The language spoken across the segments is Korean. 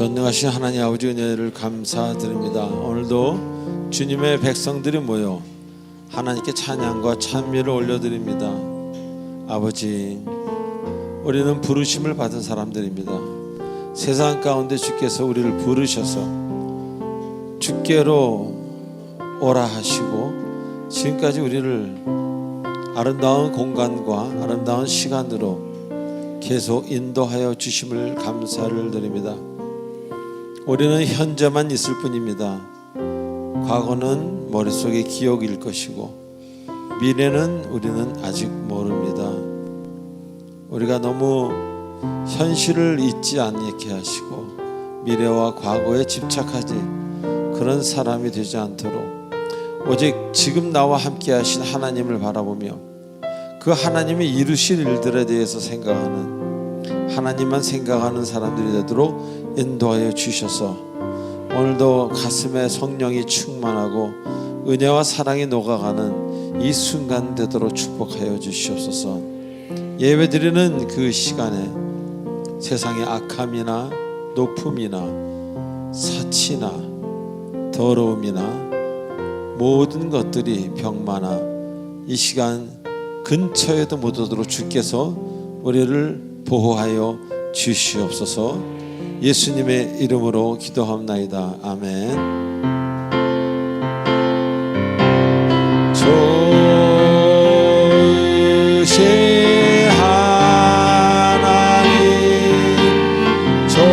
전능하신 하나님 아버지 은혜를 감사드립니다. 오늘도 주님의 백성들이 모여 하나님께 찬양과 찬미를 올려드립니다. 아버지, 우리는 부르심을 받은 사람들입니다. 세상 가운데 주께서 우리를 부르셔서 주께로 오라 하시고 지금까지 우리를 아름다운 공간과 아름다운 시간으로 계속 인도하여 주심을 감사를 드립니다. 우리는 현재만 있을 뿐입니다. 과거는 머릿속의 기억일 것이고 미래는 우리는 아직 모릅니다. 우리가 너무 현실을 잊지 않게 하시고 미래와 과거에 집착하지 그런 사람이 되지 않도록 오직 지금 나와 함께 하신 하나님을 바라보며 그 하나님이 이루실 일들에 대해서 생각하는, 하나님만 생각하는 사람들이 되도록 인도하여 주셔서 오늘도 가슴에 성령이 충만하고 은혜와 사랑이 녹아가는 이 순간 되도록 축복하여 주시옵소서. 예배드리는 그 시간에 세상의 악함이나 높음이나 사치나 더러움이나 모든 것들이 병마나 이 시간 근처에도 못 오도록 주께서 우리를 보호하여 주시옵소서. 예수님의 이름으로 기도합나이다. 아멘. 조시 하나님, 조시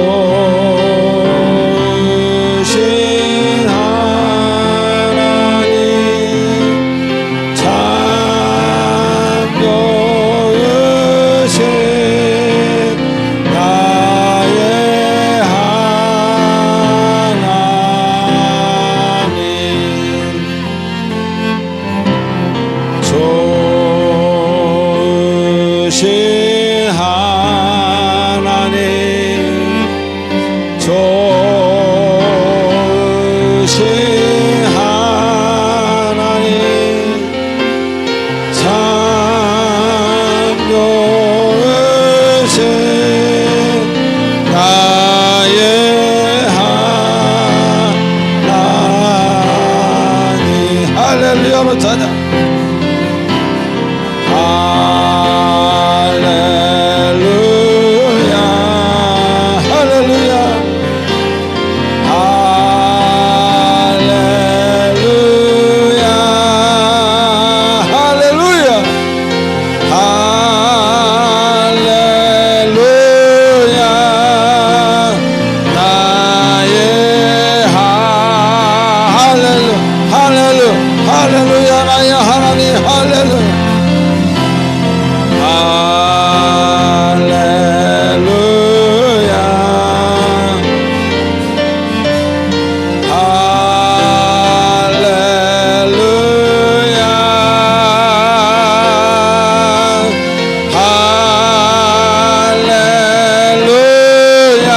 하나님, 참 좋으신 나의 하나님, 좋으신 하나님, 좋으신 하나님, 참 좋으신 나의 하나님. 할렐루야로 찬양. 할렐루야, 할렐루야, 할렐루야, 할렐루야, 할렐루야, 나의 할렐루야, 나의 하나님, 할렐루야. 할렐루야, 할렐루야, 할렐루야,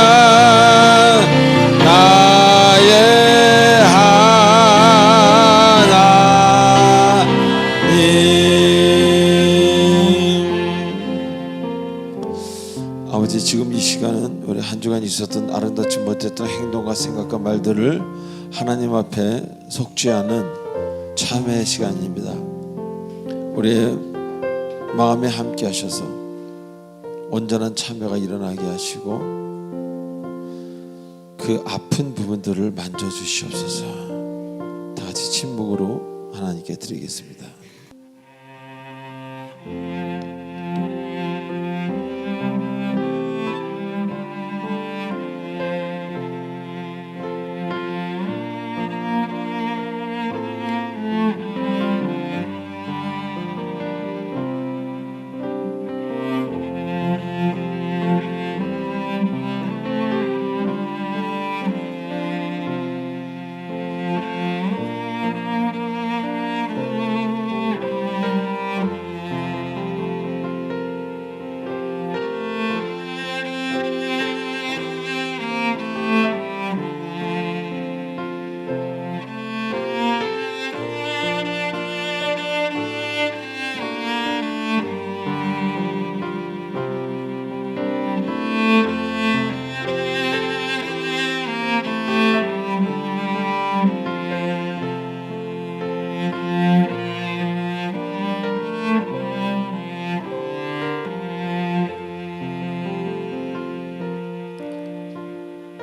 나의 하나님. 아버지, 지금 이 시간은 우리 한 주간 있었던 아름답지 못했던 행동과 생각과 말들을 하나님 앞에 속죄하는 참회의 시간입니다. 우리의 마음에 함께 하셔서 온전한 참회가 일어나게 하시고 그 아픈 부분들을 만져주시옵소서. 다 같이 침묵으로 하나님께 드리겠습니다.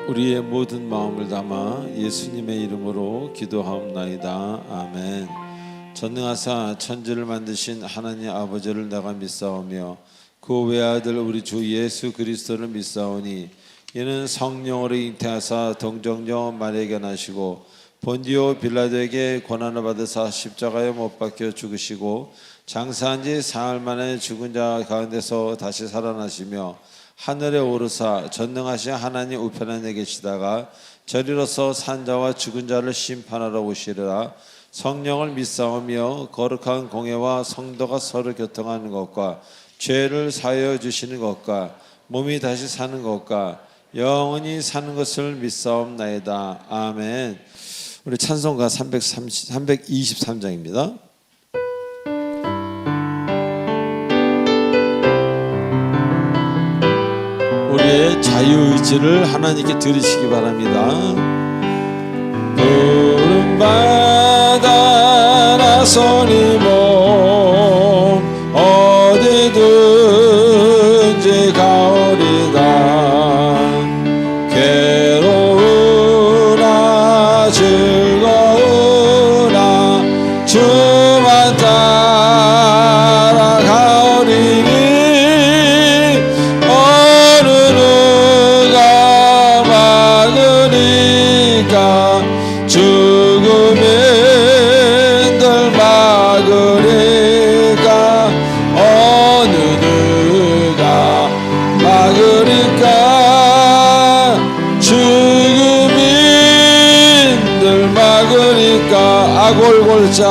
우리의 모든 마음을 담아 예수님의 이름으로 기도하옵나이다. 아멘. 전능하사 천지를 만드신 하나님 아버지를 내가 믿사오며 그 외아들 우리 주 예수 그리스도를 믿사오니 이는 성령으로 잉태하사 동정녀 마리아에게 나시고 본디오 빌라도에게 고난을 받으사 십자가에 못 박혀 죽으시고 장사한 지 사흘 만에 죽은 자 가운데서 다시 살아나시며 하늘에 오르사 전능하신 하나님 우편에 계시다가 저리로서 산자와 죽은 자를 심판하러 오시리라. 성령을 믿사오며 거룩한 공회와 성도가 서로 교통하는 것과 죄를 사하여 주시는 것과 몸이 다시 사는 것과 영원히 사는 것을 믿사옵나이다. 아멘. 우리 찬송가 323장입니다. 우리의 자유의지를 하나님께 드리시기 바랍니다. 푸른 바다 나서니 몸 어디든지 가오리다. 괴로우나 즐거우나 주만 따라가오리니 어느 누가 막으니까 죽음인들 막으니까 어느 누가 막으니까 죽음인들 막으니까 아골골자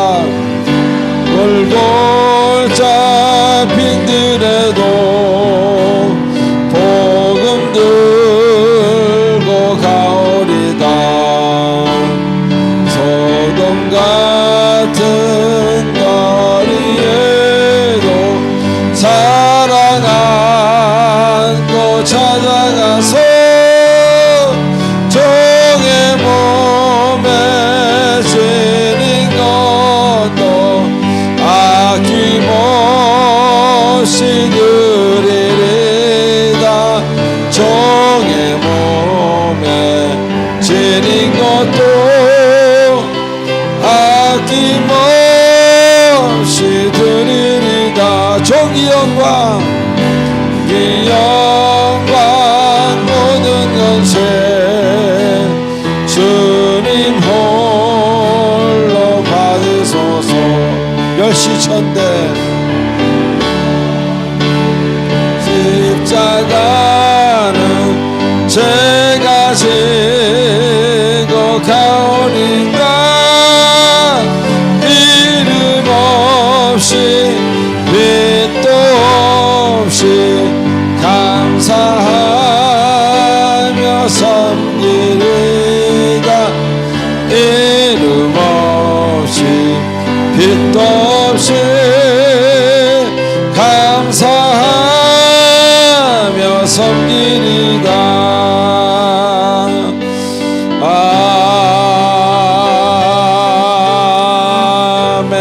골골자 빈들에도 복음 들고 가오리다. 소돔 같은 거리에도 사랑 안고 찾아가서 종의 몸에 지닌 것도 아낌없이 드리리다. 종의 몸에 지닌 것도 아낌없이 드리리다. 종이 영광 이 영광 모든 것에 주님 홀로 받으소서. 멸시천대 십자가는 제가 지고 가오니까 이름 없이 빛도 없이 감사하며 섬기리다. 이름 없이 빛도 없이 감사하며 섬기리다. 아멘.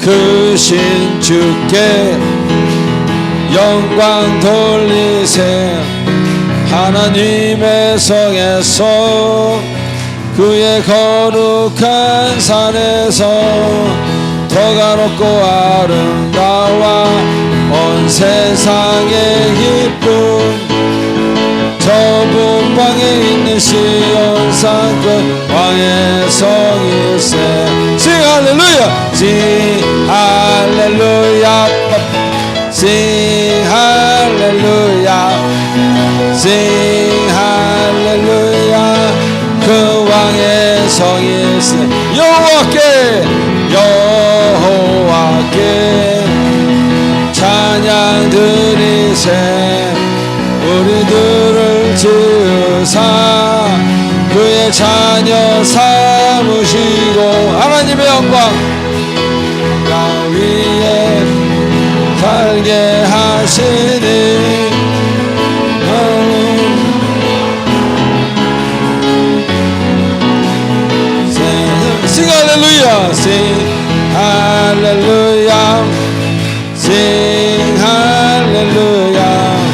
크신 주께 영광 돌리세. 하나님의 성에서 그의 거룩한 산에서 더가 높고 아름다워 온 세상의 기쁨. 저 북방에 있는 시온산 끝 왕의 성일세. Sing hallelujah, sing hallelujah, sing hallelujah, sing hallelujah. 그 왕의 성일세. 여호와께 찬양 드리세. 우리들을 지으사 그의 자녀 삼으시고 하나님의 영광 땅 위에 살게 하시니 Sing hallelujah, sing hallelujah, sing hallelujah.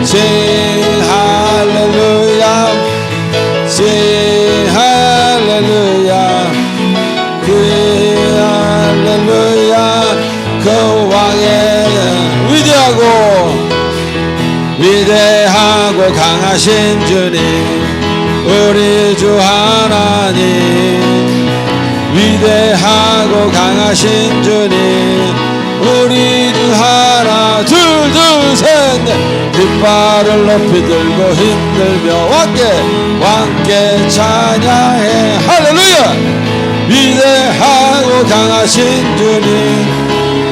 Sing hallelujah. Sing hallelujah. 그 할렐루야 그 왕의 위대하고 강하신 주님 우리 주 하나님 위대하고 강하신 주님 우리 주 하나 둘 셋 넷 깃발을 높이 들고 힘들며 왕께 찬양해 할렐루야 위대하고 강하신 주님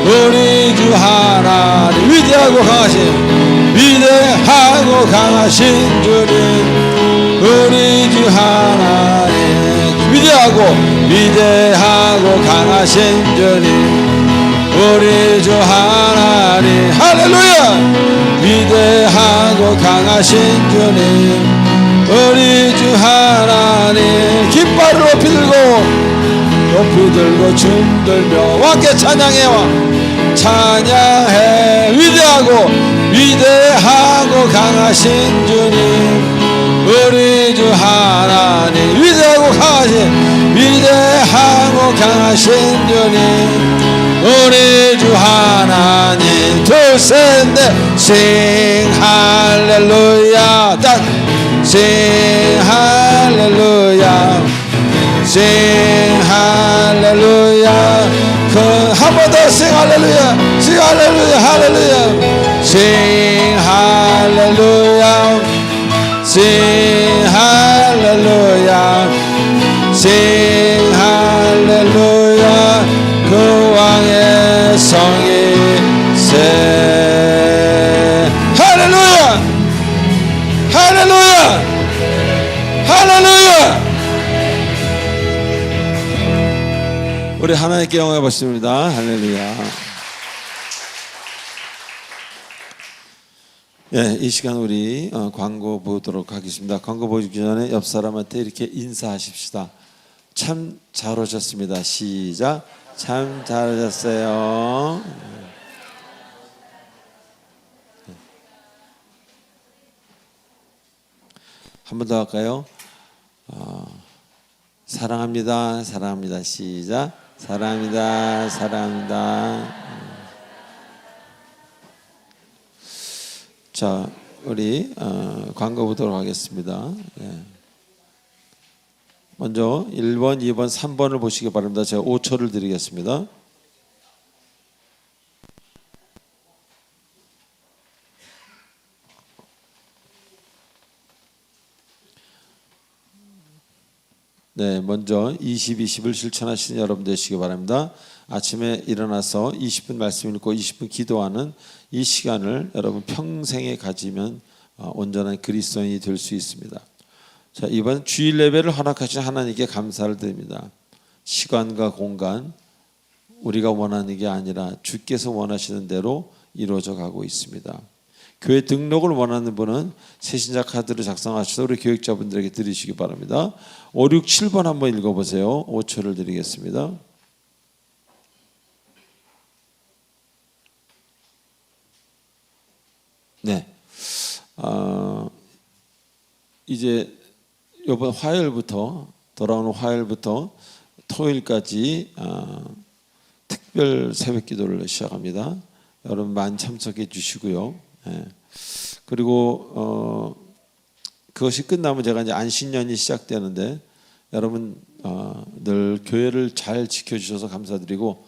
우리 주 하나님 위대하고 강하신 주님 우리 주 하나님 위대하고 강하신 주님 우리 주 하나님 할렐루야 위대하고 강하신 주님 우리 주 하나님 깃발을 높이 들고 춤들며 왕께 찬양해 위대하고 강하신 주님 우리 주 하나님 위대하고 강하신 주님 우리 주 하나님 둘 셋 넷 Sing hallelujah Sing hallelujah Sing hallelujah 한 번 더 Sing hallelujah Sing hallelujah hallelujah Sing hallelujah Sing hallelujah Sing hallelujah 그 왕의 성이 세 할렐루야 할렐루야 할렐루야 우리 하나님께 영광 받습니다. 할렐루야. 예, 이 시간 우리 광고 보도록 하겠습니다. 광고 보기 전에 옆 사람한테 이렇게 인사하십시다. 참 잘 오셨습니다. 시작. 참 잘 오셨어요. 한 번 더 할까요? 사랑합니다. 사랑합니다. 시작. 사랑합니다. 사랑합니다. 자, 우리 광고 보도록 하겠습니다. 예. 먼저 1번, 2번, 3번을 보시기 바랍니다. 제가 5초를 드리겠습니다. 네, 먼저 20을 실천하시는 여러분 되시기 바랍니다. 아침에 일어나서 20분 말씀 읽고 20분 기도하는 이 시간을 여러분 평생에 가지면 온전한 그리스도인이 될 수 있습니다. 자, 이번 주일 예배를 허락하신 하나님께 감사를 드립니다. 시간과 공간 우리가 원하는 게 아니라 주께서 원하시는 대로 이루어져 가고 있습니다. 교회 등록을 원하는 분은 새신자 카드를 작성하셔서 우리 교육자분들에게 드리시기 바랍니다. 5, 6, 7번 한번 읽어보세요. 5초를 드리겠습니다. 네, 이제 이번 화요일부터 돌아오는 화요일부터 토요일까지 특별 새벽기도를 시작합니다. 여러분 많이 참석해 주시고요. 예. 그리고 그것이 끝나면 제가 이제 안식년이 시작되는데 여러분 늘 교회를 잘 지켜주셔서 감사드리고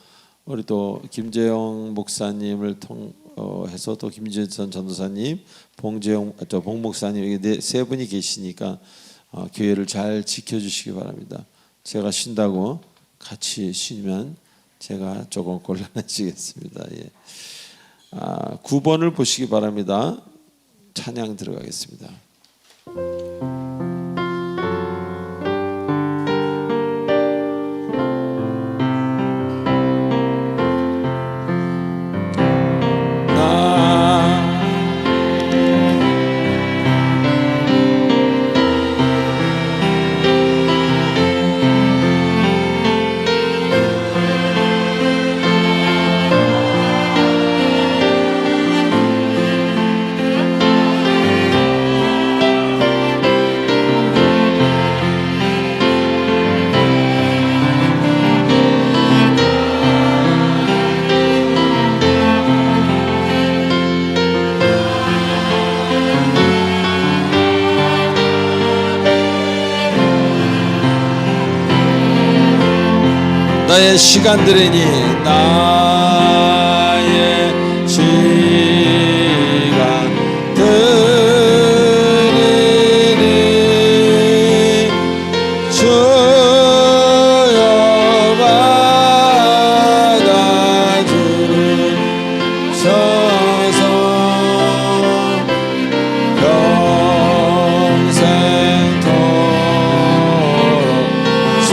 우리 또 김재영 목사님을 통해서 또 김재선 전도사님, 봉 목사님 이게 세 분이 계시니까 교회를 잘 지켜주시기 바랍니다. 제가 쉰다고 같이 쉬면 제가 조금 곤란해지겠습니다. 예. 9번을 보시기 바랍니다. 찬양 들어가겠습니다. 나의 시간들이니 나의 시간들이니 주여 받아주소서 평생토록 주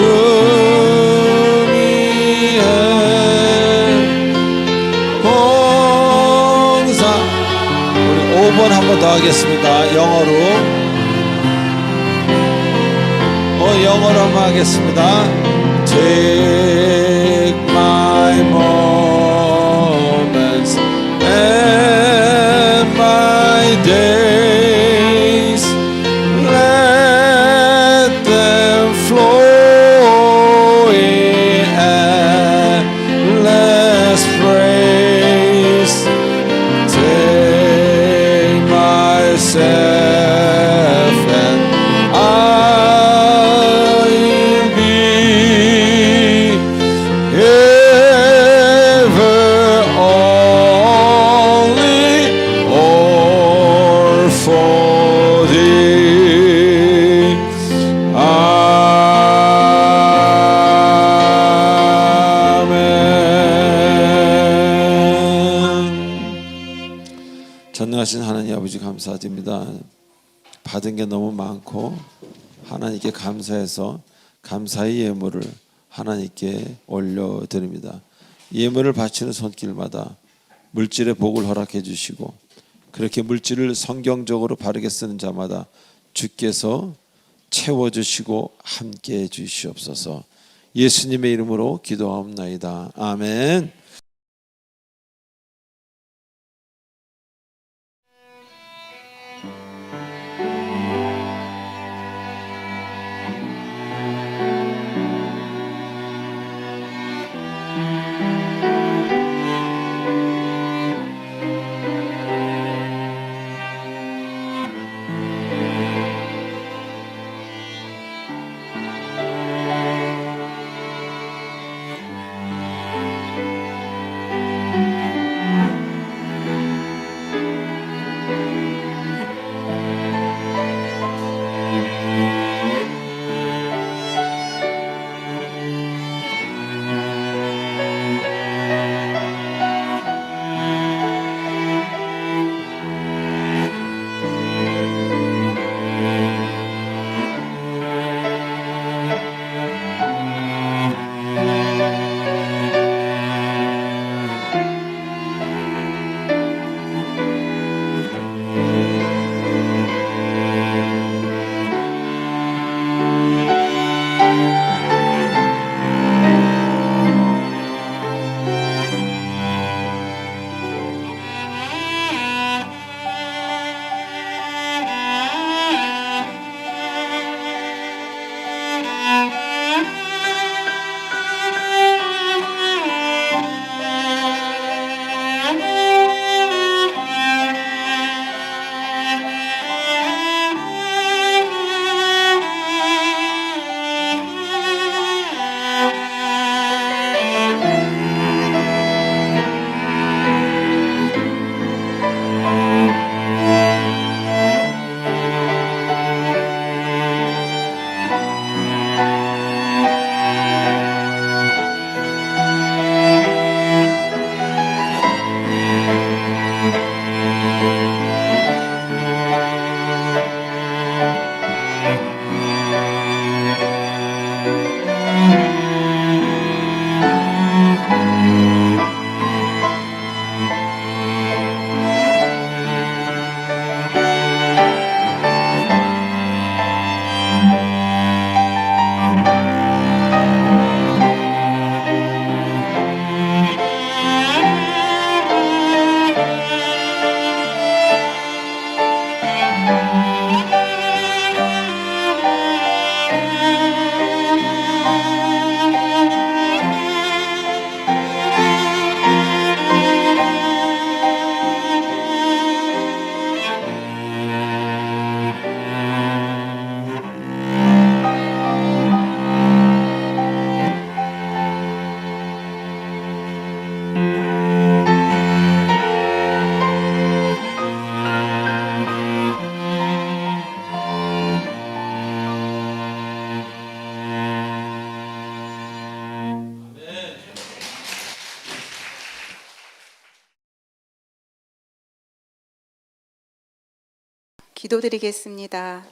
한 번 더 하겠습니다. 영어로 한번 하겠습니다. Take my moments and my days, let them flow in endless praise. Take myself and I'll be ever only all for thee. 아멘. 전능하신 하나님 아버지 감사드립니다. 받은 게 너무 많고 하나님께 감사해서 감사의 예물을 하나님께 올려드립니다. 예물을 바치는 손길마다 물질의 복을 허락해 주시고 그렇게 물질을 성경적으로 바르게 쓰는 자마다 주께서 채워주시고 함께해 주시옵소서. 예수님의 이름으로 기도하옵나이다. 아멘. 기도드리겠습니다.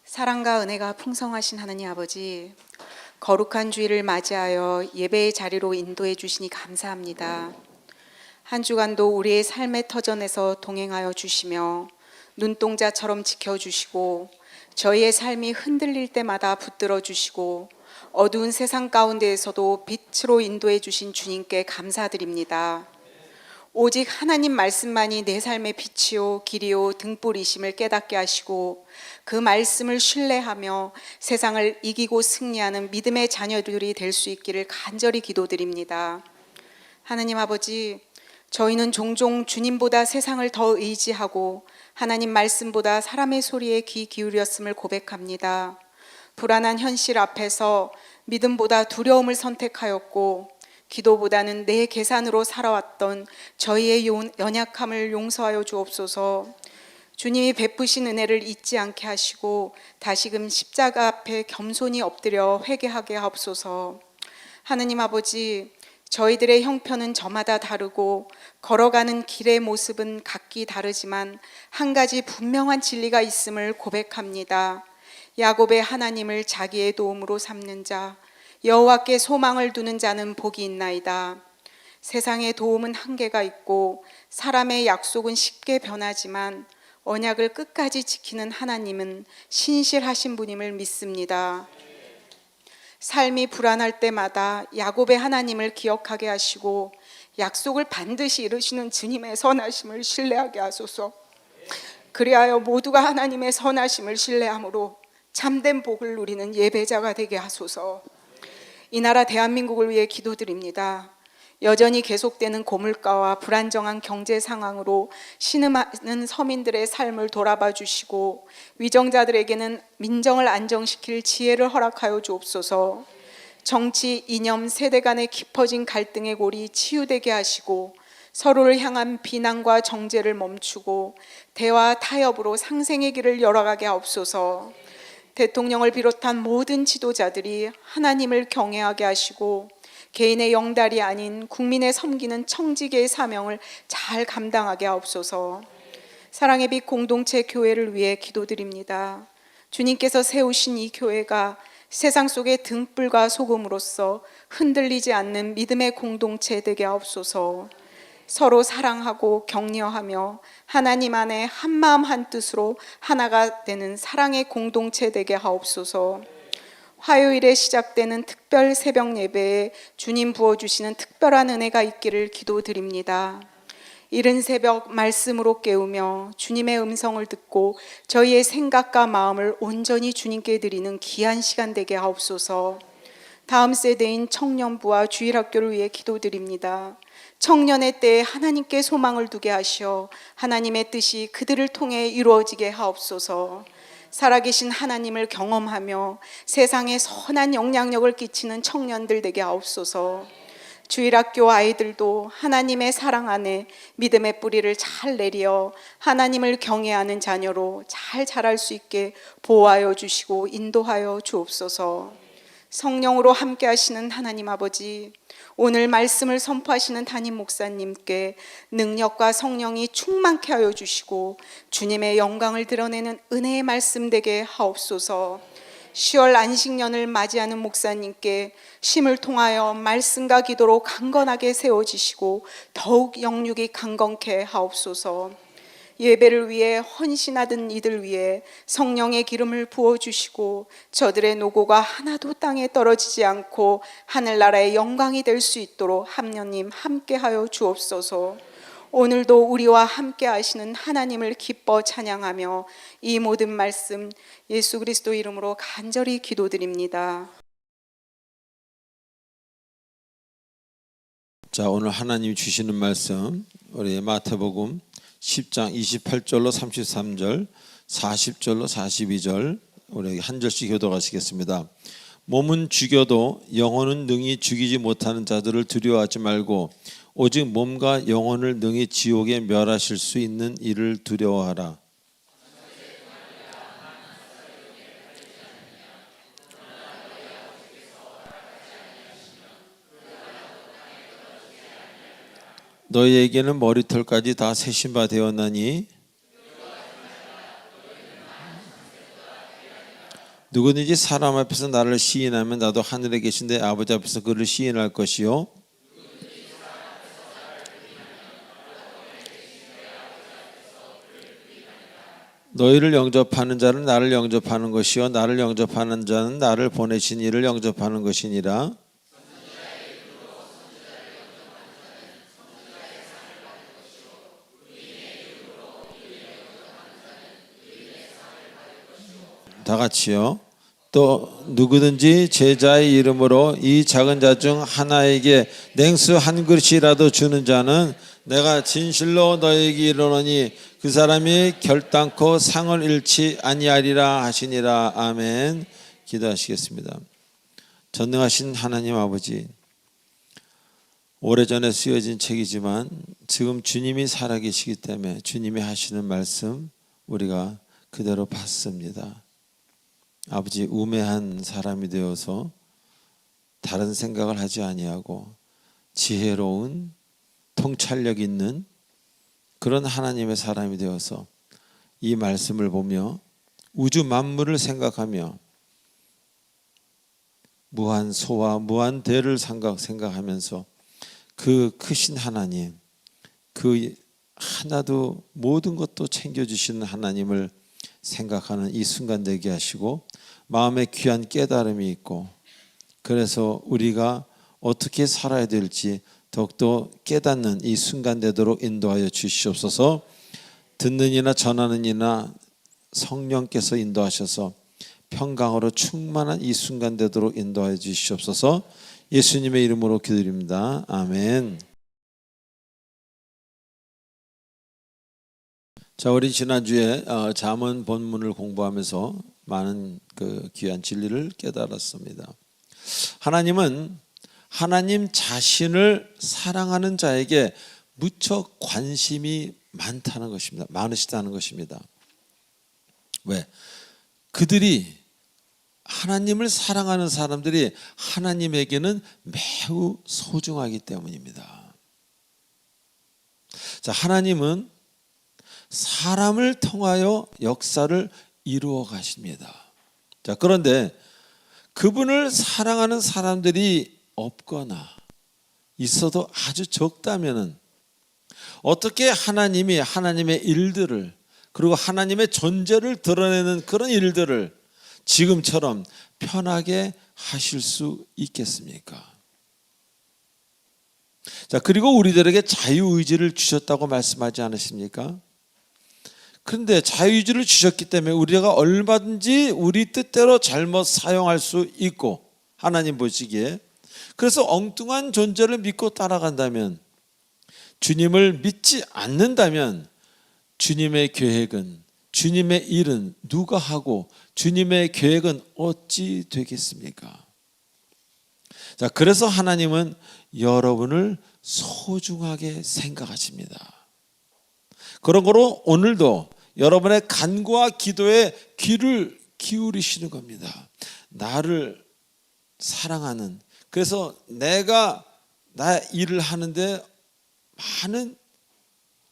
사랑과 은혜가 풍성하신 하나님 아버지, 거룩한 주일을 맞이하여 예배의 자리로 인도해 주시니 감사합니다. 한 주간도 우리의 삶의 터전에서 동행하여 주시며 눈동자처럼 지켜주시고 저희의 삶이 흔들릴 때마다 붙들어 주시고 어두운 세상 가운데에서도 빛으로 인도해 주신 주님께 감사드립니다. 오직 하나님 말씀만이 내 삶의 빛이요 길이요 등불이심을 깨닫게 하시고 그 말씀을 신뢰하며 세상을 이기고 승리하는 믿음의 자녀들이 될 수 있기를 간절히 기도드립니다. 하나님 아버지, 저희는 종종 주님보다 세상을 더 의지하고 하나님 말씀보다 사람의 소리에 귀 기울였음을 고백합니다. 불안한 현실 앞에서 믿음보다 두려움을 선택하였고 기도보다는 내 계산으로 살아왔던 저희의 연약함을 용서하여 주옵소서. 주님이 베푸신 은혜를 잊지 않게 하시고 다시금 십자가 앞에 겸손히 엎드려 회개하게 하옵소서. 하느님 아버지, 저희들의 형편은 저마다 다르고 걸어가는 길의 모습은 각기 다르지만 한 가지 분명한 진리가 있음을 고백합니다. 야곱의 하나님을 자기의 도움으로 삼는 자, 여호와께 소망을 두는 자는 복이 있나이다. 세상의 도움은 한계가 있고 사람의 약속은 쉽게 변하지만 언약을 끝까지 지키는 하나님은 신실하신 분임을 믿습니다. 삶이 불안할 때마다 야곱의 하나님을 기억하게 하시고 약속을 반드시 이루시는 주님의 선하심을 신뢰하게 하소서. 그리하여 모두가 하나님의 선하심을 신뢰함으로 참된 복을 누리는 예배자가 되게 하소서. 이 나라 대한민국을 위해 기도드립니다. 여전히 계속되는 고물가와 불안정한 경제 상황으로 신음하는 서민들의 삶을 돌아봐 주시고 위정자들에게는 민정을 안정시킬 지혜를 허락하여 주옵소서. 정치, 이념, 세대 간의 깊어진 갈등의 골이 치유되게 하시고 서로를 향한 비난과 정죄를 멈추고 대화 타협으로 상생의 길을 열어가게 하옵소서. 대통령을 비롯한 모든 지도자들이 하나님을 경외하게 하시고 개인의 영달이 아닌 국민의 섬기는 청지기의 사명을 잘 감당하게 하옵소서. 사랑의 빛 공동체 교회를 위해 기도드립니다. 주님께서 세우신 이 교회가 세상 속의 등불과 소금으로서 흔들리지 않는 믿음의 공동체 되게 하옵소서. 서로 사랑하고 격려하며 하나님 안에 한마음 한뜻으로 하나가 되는 사랑의 공동체 되게 하옵소서. 화요일에 시작되는 특별 새벽 예배에 주님 부어주시는 특별한 은혜가 있기를 기도드립니다. 이른 새벽 말씀으로 깨우며 주님의 음성을 듣고 저희의 생각과 마음을 온전히 주님께 드리는 귀한 시간 되게 하옵소서. 다음 세대인 청년부와 주일학교를 위해 기도드립니다. 청년의 때에 하나님께 소망을 두게 하시어 하나님의 뜻이 그들을 통해 이루어지게 하옵소서. 살아계신 하나님을 경험하며 세상에 선한 영향력을 끼치는 청년들 되게 하옵소서. 주일학교 아이들도 하나님의 사랑 안에 믿음의 뿌리를 잘 내려 하나님을 경외하는 자녀로 잘 자랄 수 있게 보호하여 주시고 인도하여 주옵소서. 성령으로 함께 하시는 하나님 아버지, 오늘 말씀을 선포하시는 담임 목사님께 능력과 성령이 충만케 하여 주시고 주님의 영광을 드러내는 은혜의 말씀 되게 하옵소서. 10월 안식년을 맞이하는 목사님께 심을 통하여 말씀과 기도로 강건하게 세워지시고 더욱 영육이 강건케 하옵소서. 예배를 위해 헌신하던 이들 위해 성령의 기름을 부어주시고 저들의 노고가 하나도 땅에 떨어지지 않고 하늘나라의 영광이 될 수 있도록 하나님 함께하여 주옵소서. 오늘도 우리와 함께 하시는 하나님을 기뻐 찬양하며 이 모든 말씀 예수 그리스도 이름으로 간절히 기도드립니다. 자, 오늘 하나님이 주시는 말씀 우리 마태복음 10장 28절로 33절, 40절로 42절 우리 한 절씩 교독하시겠습니다. 몸은 죽여도 영혼은 능히 죽이지 못하는 자들을 두려워하지 말고 오직 몸과 영혼을 능히 지옥에 멸하실 수 있는 이를 두려워하라. 너희에게는 머리털까지 다 세신 바 되었나니 누구든지 사람 앞에서 나를 시인하면 나도 하늘에 계신 내 아버지 앞에서 그를 시인할 것이요 너희를 영접하는 자는 나를 영접하는 것이요 나를 영접하는 자는 나를 보내신 이를 영접하는 것이니라. 다 같이요. 또 누구든지 제자의 이름으로 이 작은 자 중 하나에게 냉수 한 그릇이라도 주는 자는 내가 진실로 너에게 이르노니 그 사람이 결단코 상을 잃지 아니하리라 하시니라. 아멘. 기도하시겠습니다. 전능하신 하나님 아버지, 오래전에 쓰여진 책이지만 지금 주님이 살아계시기 때문에 주님이 하시는 말씀 우리가 그대로 받습니다. 아버지, 우매한 사람이 되어서 다른 생각을 하지 아니하고 지혜로운 통찰력 있는 그런 하나님의 사람이 되어서 이 말씀을 보며 우주 만물을 생각하며 무한 소와 무한 대를 생각하면서 그 크신 하나님, 그 하나도 모든 것도 챙겨주시는 하나님을 생각하는 이 순간 되게 하시고 마음에 귀한 깨달음이 있고 그래서 우리가 어떻게 살아야 될지 더욱더 깨닫는 이 순간 되도록 인도하여 주시옵소서. 듣는 이나 전하는 이나 성령께서 인도하셔서 평강으로 충만한 이 순간 되도록 인도하여 주시옵소서. 예수님의 이름으로 기도드립니다. 아멘. 자, 우리 지난주에 잠언 본문을 공부하면서 많은 그 귀한 진리를 깨달았습니다. 하나님은 하나님 자신을 사랑하는 자에게 무척 관심이 많다는 것입니다. 많으시다는 것입니다. 왜? 그들이 하나님을 사랑하는 사람들이 하나님에게는 매우 소중하기 때문입니다. 자, 하나님은 사람을 통하여 역사를 이루어 가십니다. 자, 그런데 그분을 사랑하는 사람들이 없거나 있어도 아주 적다면은 어떻게 하나님이 하나님의 일들을 그리고 하나님의 존재를 드러내는 그런 일들을 지금처럼 편하게 하실 수 있겠습니까? 자, 그리고 우리들에게 자유의지를 주셨다고 말씀하지 않으십니까? 그런데 자유의지를 주셨기 때문에 우리가 얼마든지 우리 뜻대로 잘못 사용할 수 있고 하나님 보시기에 그래서 엉뚱한 존재를 믿고 따라간다면 주님을 믿지 않는다면 주님의 계획은 주님의 일은 누가 하고 주님의 계획은 어찌 되겠습니까? 자, 그래서 하나님은 여러분을 소중하게 생각하십니다. 그런 거로 오늘도 여러분의 간구와 기도에 귀를 기울이시는 겁니다. 나를 사랑하는, 그래서 내가 나 일을 하는데 많은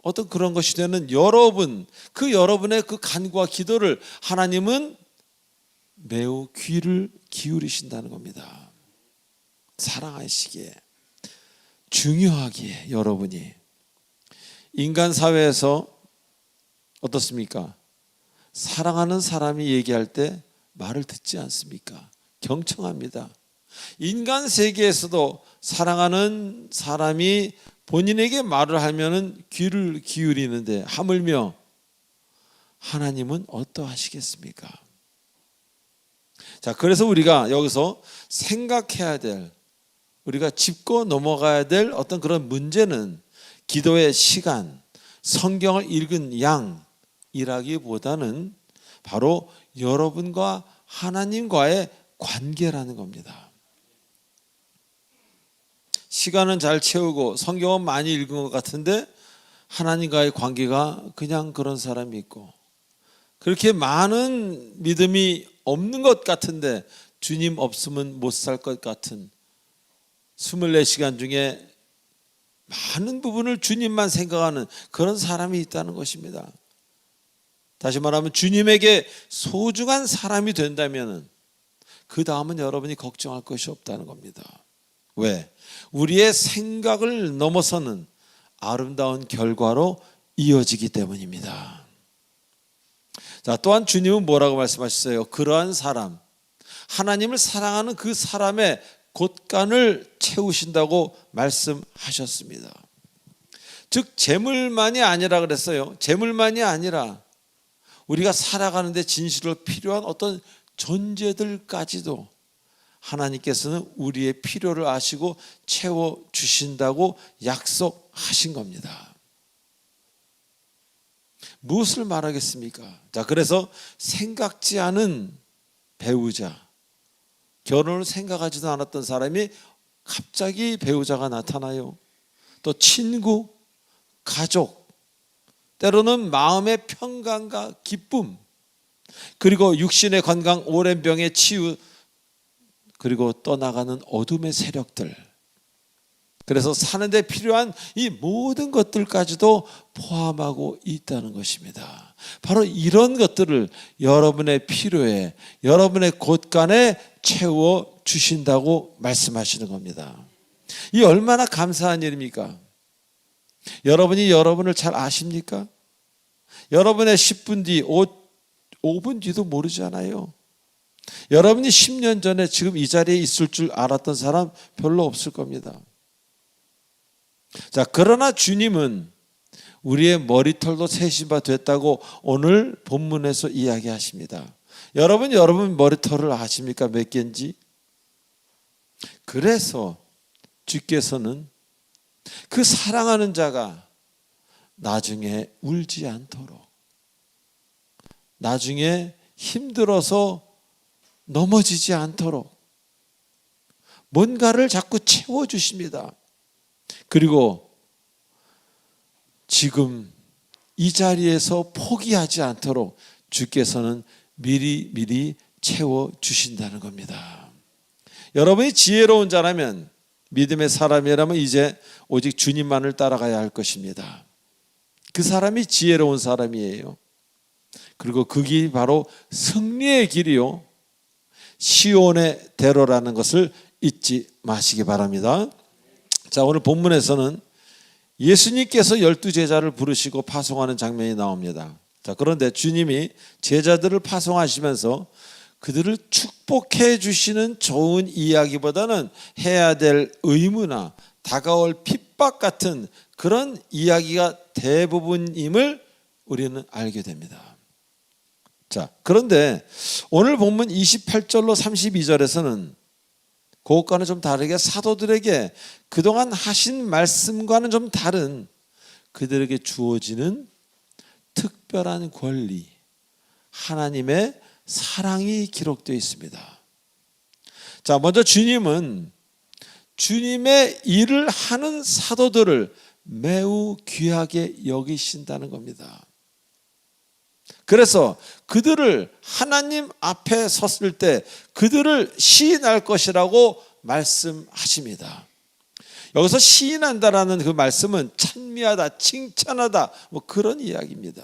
어떤 그런 것이 되는 여러분, 그 여러분의 그 간구와 기도를 하나님은 매우 귀를 기울이신다는 겁니다. 사랑하시기에, 중요하기에. 여러분이 인간 사회에서 어떻습니까? 사랑하는 사람이 얘기할 때 말을 듣지 않습니까? 경청합니다. 인간 세계에서도 사랑하는 사람이 본인에게 말을 하면은 귀를 기울이는데 하물며 하나님은 어떠하시겠습니까? 자, 그래서 우리가 여기서 생각해야 될, 우리가 짚고 넘어가야 될 어떤 그런 문제는 기도의 시간, 성경을 읽은 양이라기보다는 바로 여러분과 하나님과의 관계라는 겁니다. 시간은 잘 채우고 성경은 많이 읽은 것 같은데 하나님과의 관계가 그냥 그런 사람이 있고 그렇게 많은 믿음이 없는 것 같은데 주님 없으면 못 살 것 같은 24시간 중에 많은 부분을 주님만 생각하는 그런 사람이 있다는 것입니다. 다시 말하면 주님에게 소중한 사람이 된다면 그 다음은 여러분이 걱정할 것이 없다는 겁니다. 왜? 우리의 생각을 넘어서는 아름다운 결과로 이어지기 때문입니다. 자, 또한 주님은 뭐라고 말씀하셨어요? 그러한 사람, 하나님을 사랑하는 그 사람의 곳간을 채우신다고 말씀하셨습니다. 즉 재물만이 아니라 그랬어요. 재물만이 아니라 우리가 살아가는데 진실로 필요한 어떤 존재들까지도 하나님께서는 우리의 필요를 아시고 채워주신다고 약속하신 겁니다. 무엇을 말하겠습니까? 자, 그래서 생각지 않은 배우자, 결혼을 생각하지도 않았던 사람이 갑자기 배우자가 나타나요. 또 친구, 가족, 때로는 마음의 평강과 기쁨, 그리고 육신의 건강, 오랜 병의 치유, 그리고 떠나가는 어둠의 세력들. 그래서 사는데 필요한 이 모든 것들까지도 포함하고 있다는 것입니다. 바로 이런 것들을 여러분의 필요에, 여러분의 곳간에 채워 주신다고 말씀하시는 겁니다. 이 얼마나 감사한 일입니까? 여러분이 여러분을 잘 아십니까? 여러분의 10분 뒤, 5분 뒤도 모르잖아요. 여러분이 10년 전에 지금 이 자리에 있을 줄 알았던 사람 별로 없을 겁니다. 자, 그러나 주님은 우리의 머리털도 세신 바 됐다고 오늘 본문에서 이야기하십니다. 여러분 머리털을 아십니까? 몇 개인지? 그래서 주께서는 그 사랑하는 자가 나중에 울지 않도록, 나중에 힘들어서 넘어지지 않도록 뭔가를 자꾸 채워주십니다. 그리고 지금 이 자리에서 포기하지 않도록 주께서는 미리 채워주신다는 겁니다. 여러분이 지혜로운 자라면, 믿음의 사람이라면 이제 오직 주님만을 따라가야 할 것입니다. 그 사람이 지혜로운 사람이에요. 그리고 그 길이 바로 승리의 길이요, 시온의 대로라는 것을 잊지 마시기 바랍니다. 자, 오늘 본문에서는 예수님께서 12제자를 부르시고 파송하는 장면이 나옵니다. 자, 그런데 주님이 제자들을 파송하시면서 그들을 축복해 주시는 좋은 이야기보다는 해야 될 의무나 다가올 핍박 같은 그런 이야기가 대부분임을 우리는 알게 됩니다. 자, 그런데 오늘 본문 28절로 32절에서는 그것과는 좀 다르게 사도들에게 그동안 하신 말씀과는 좀 다른 그들에게 주어지는 특별한 권리, 하나님의 사랑이 기록되어 있습니다. 자, 먼저 주님은 주님의 일을 하는 사도들을 매우 귀하게 여기신다는 겁니다. 그래서 그들을 하나님 앞에 섰을 때 그들을 시인할 것이라고 말씀하십니다. 여기서 시인한다라는 그 말씀은 찬미하다, 칭찬하다, 뭐 그런 이야기입니다.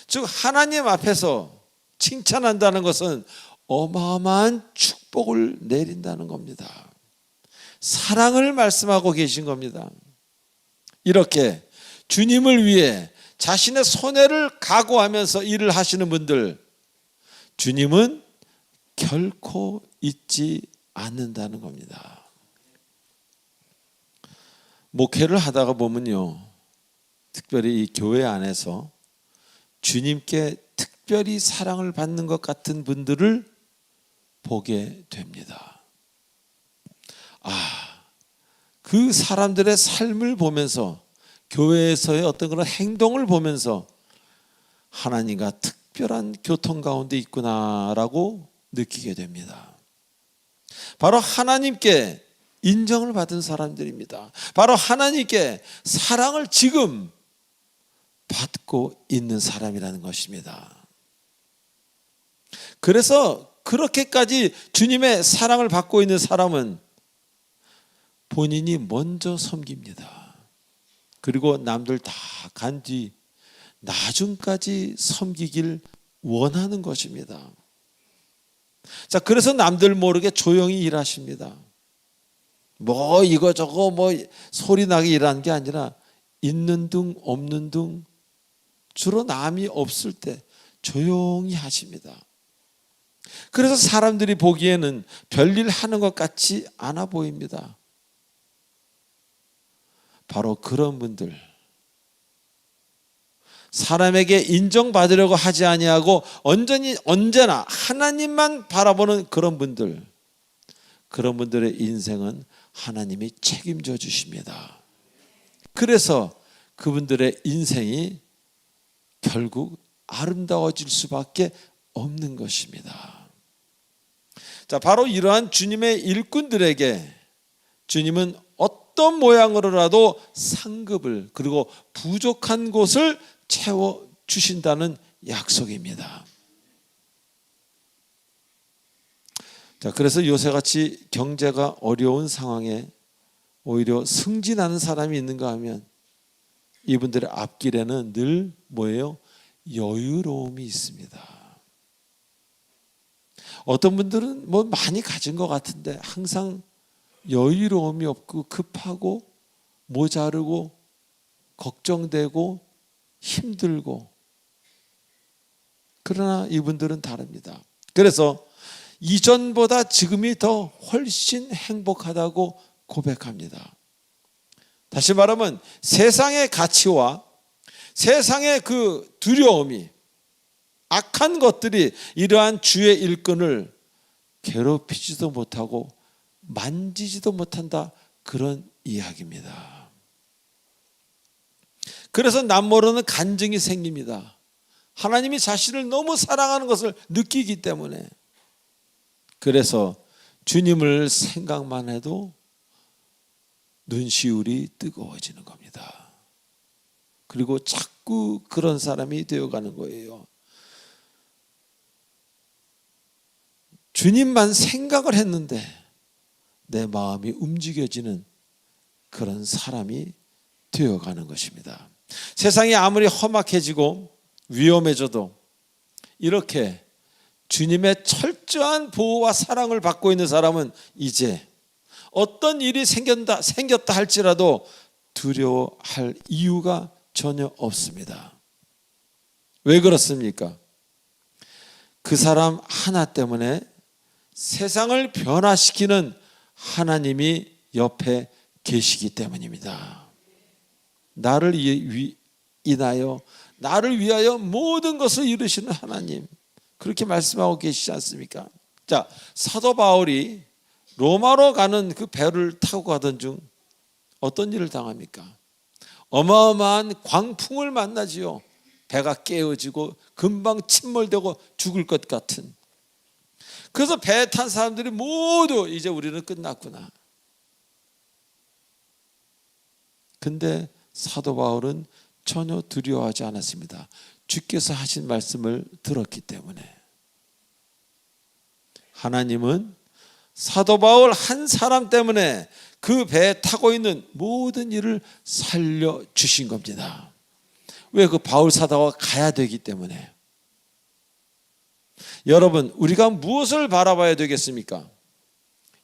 즉 하나님 앞에서 칭찬한다는 것은 어마어마한 축복을 내린다는 겁니다. 사랑을 말씀하고 계신 겁니다. 이렇게 주님을 위해 자신의 손해를 각오하면서 일을 하시는 분들, 주님은 결코 잊지 않는다는 겁니다. 목회를 하다가 보면요, 특별히 이 교회 안에서 주님께 특별히 사랑을 받는 것 같은 분들을 보게 됩니다. 그 사람들의 삶을 보면서, 교회에서의 어떤 그런 행동을 보면서 하나님과 특별한 교통 가운데 있구나라고 느끼게 됩니다. 바로 하나님께 인정을 받은 사람들입니다. 바로 하나님께 사랑을 지금 받고 있는 사람이라는 것입니다. 그래서 그렇게까지 주님의 사랑을 받고 있는 사람은 본인이 먼저 섬깁니다. 그리고 남들 다 간 뒤 나중까지 섬기길 원하는 것입니다. 자, 그래서 남들 모르게 조용히 일하십니다. 뭐 이거저거 뭐 소리 나게 일하는 게 아니라 있는 둥 없는 둥 주로 남이 없을 때 조용히 하십니다. 그래서 사람들이 보기에는 별일 하는 것 같지 않아 보입니다. 바로 그런 분들, 사람에게 인정받으려고 하지 아니하고 언제나 하나님만 바라보는 그런 분들, 그런 분들의 인생은 하나님이 책임져 주십니다. 그래서 그분들의 인생이 결국 아름다워질 수밖에 없는 것입니다. 자, 바로 이러한 주님의 일꾼들에게 주님은 어떤 모양으로라도 상급을, 그리고 부족한 곳을 채워 주신다는 약속입니다. 자, 그래서 요새같이 경제가 어려운 상황에 오히려 승진하는 사람이 있는가 하면 이분들의 앞길에는 늘 뭐예요? 여유로움이 있습니다. 어떤 분들은 뭐 많이 가진 것 같은데 항상 여유로움이 없고 급하고 모자르고 걱정되고 힘들고, 그러나 이분들은 다릅니다. 그래서 이전보다 지금이 더 훨씬 행복하다고 고백합니다. 다시 말하면 세상의 가치와 세상의 그 두려움이, 악한 것들이 이러한 주의 일꾼을 괴롭히지도 못하고 만지지도 못한다, 그런 이야기입니다. 그래서 남모르는 간증이 생깁니다. 하나님이 자신을 너무 사랑하는 것을 느끼기 때문에. 그래서 주님을 생각만 해도 눈시울이 뜨거워지는 겁니다. 그리고 자꾸 그런 사람이 되어가는 거예요. 주님만 생각을 했는데 내 마음이 움직여지는 그런 사람이 되어가는 것입니다. 세상이 아무리 험악해지고 위험해져도 이렇게 주님의 철저한 보호와 사랑을 받고 있는 사람은 이제 어떤 일이 생겼다 할지라도 두려워할 이유가 전혀 없습니다. 왜 그렇습니까? 그 사람 하나 때문에 세상을 변화시키는 하나님이 옆에 계시기 때문입니다. 나를 인하여, 나를 위하여 모든 것을 이루시는 하나님, 그렇게 말씀하고 계시지 않습니까? 자, 사도 바울이 로마로 가는 그 배를 타고 가던 중 어떤 일을 당합니까? 어마어마한 광풍을 만나지요. 배가 깨어지고 금방 침몰되고 죽을 것 같은. 그래서 배에 탄 사람들이 모두 이제 우리는 끝났구나. 근데 사도 바울은 전혀 두려워하지 않았습니다. 주께서 하신 말씀을 들었기 때문에. 하나님은 사도 바울 한 사람 때문에 그 배에 타고 있는 모든 일을 살려주신 겁니다. 왜? 그 바울 사도가 가야 되기 때문에. 여러분, 우리가 무엇을 바라봐야 되겠습니까?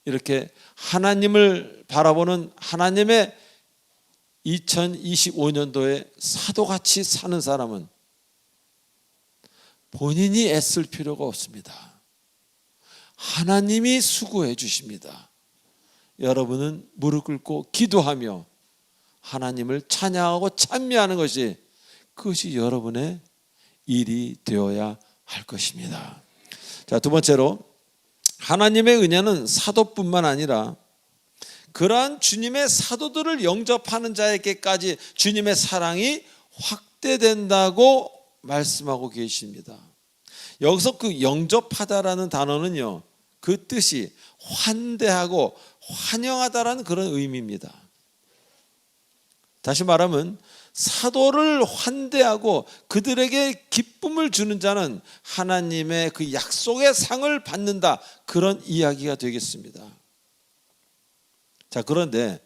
이렇게 하나님을 바라보는 하나님의 2025년도에 사도같이 사는 사람은 본인이 애쓸 필요가 없습니다. 하나님이 수고해 주십니다. 여러분은 무릎 꿇고 기도하며 하나님을 찬양하고 찬미하는 것이, 그것이 여러분의 일이 되어야 할 것입니다. 자, 두 번째로, 하나님의 은혜는 사도뿐만 아니라 그러한 주님의 사도들을 영접하는 자에게까지 주님의 사랑이 확대된다고 말씀하고 계십니다. 여기서 그 영접하다라는 단어는요, 그 뜻이 환대하고 환영하다라는 그런 의미입니다. 다시 말하면 사도를 환대하고 그들에게 기쁨을 주는 자는 하나님의 그 약속의 상을 받는다, 그런 이야기가 되겠습니다. 자, 그런데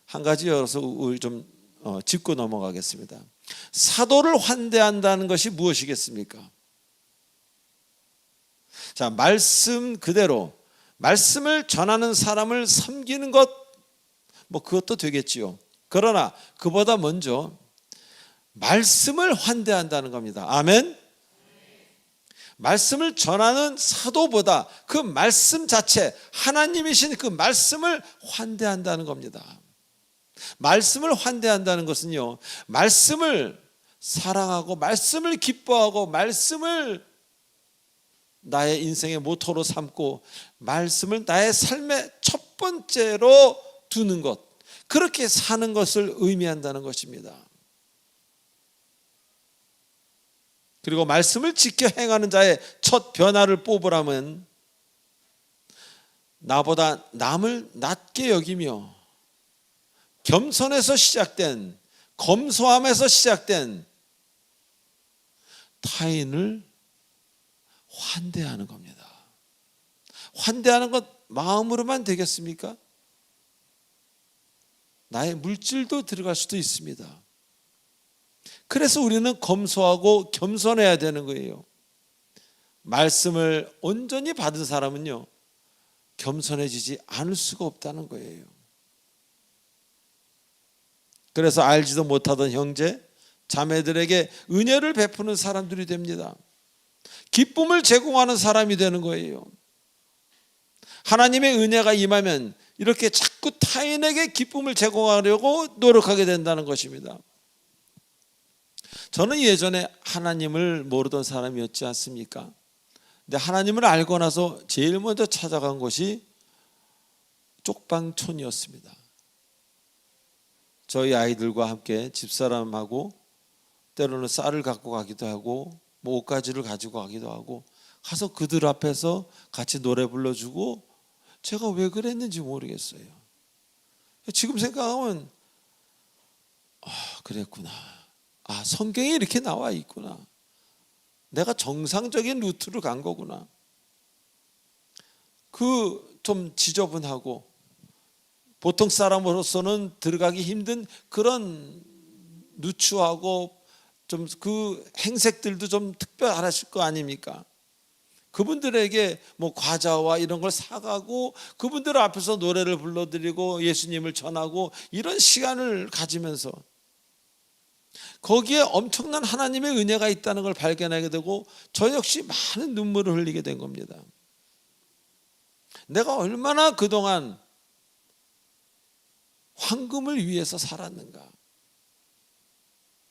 한 가지 여기서 우리 좀 짚고 넘어가겠습니다. 사도를 환대한다는 것이 무엇이겠습니까? 자, 말씀 그대로 말씀을 전하는 사람을 섬기는 것, 그것도 되겠지요. 그러나 그보다 먼저 말씀을 환대한다는 겁니다. 아멘. 말씀을 전하는 사도보다 그 말씀 자체, 하나님이신 그 말씀을 환대한다는 겁니다. 말씀을 환대한다는 것은요, 말씀을 사랑하고 말씀을 기뻐하고 말씀을 나의 인생의 모토로 삼고 말씀을 나의 삶의 첫 번째로 두는 것, 그렇게 사는 것을 의미한다는 것입니다. 그리고 말씀을 지켜 행하는 자의 첫 변화를 뽑으라면 나보다 남을 낮게 여기며 겸손에서 시작된, 검소함에서 시작된 타인을 환대하는 겁니다. 환대하는 것 마음으로만 되겠습니까? 나의 물질도 들어갈 수도 있습니다. 그래서 우리는 검소하고 겸손해야 되는 거예요. 말씀을 온전히 받은 사람은요, 겸손해지지 않을 수가 없다는 거예요. 그래서 알지도 못하던 형제, 자매들에게 은혜를 베푸는 사람들이 됩니다. 기쁨을 제공하는 사람이 되는 거예요. 하나님의 은혜가 임하면 이렇게 자꾸 타인에게 기쁨을 제공하려고 노력하게 된다는 것입니다. 저는 예전에 하나님을 모르던 사람이었지 않습니까? 근데 하나님을 알고 나서 제일 먼저 찾아간 곳이 쪽방촌이었습니다. 저희 아이들과 함께 집사람하고 때로는 쌀을 갖고 가기도 하고 옷가지를 가지고 가기도 하고 가서 그들 앞에서 같이 노래 불러주고, 제가 왜 그랬는지 모르겠어요. 지금 생각하면 그랬구나. 성경에 이렇게 나와 있구나. 내가 정상적인 루트를 간 거구나. 좀 지저분하고 보통 사람으로서는 들어가기 힘든 그런 누추하고 좀 그 행색들도 좀 특별하실 거 아닙니까? 그분들에게 과자와 이런 걸 사가고 그분들 앞에서 노래를 불러드리고 예수님을 전하고 이런 시간을 가지면서 거기에 엄청난 하나님의 은혜가 있다는 걸 발견하게 되고 저 역시 많은 눈물을 흘리게 된 겁니다. 내가 얼마나 그동안 황금을 위해서 살았는가,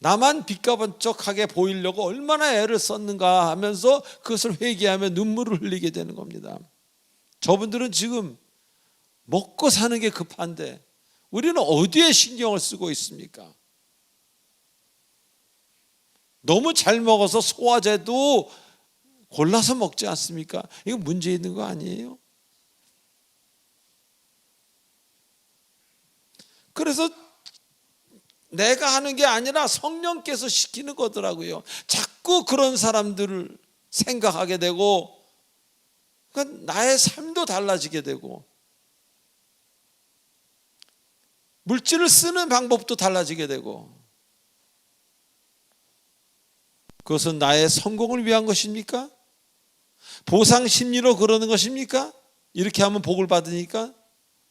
나만 빛가번쩍하게 보이려고 얼마나 애를 썼는가 하면서 그것을 회개하며 눈물을 흘리게 되는 겁니다. 저분들은 지금 먹고 사는 게 급한데 우리는 어디에 신경을 쓰고 있습니까? 너무 잘 먹어서 소화제도 골라서 먹지 않습니까? 이거 문제 있는 거 아니에요? 그래서 내가 하는 게 아니라 성령께서 시키는 거더라고요. 자꾸 그런 사람들을 생각하게 되고, 그러니까 나의 삶도 달라지게 되고, 물질을 쓰는 방법도 달라지게 되고, 그것은 나의 성공을 위한 것입니까? 보상 심리로 그러는 것입니까? 이렇게 하면 복을 받으니까?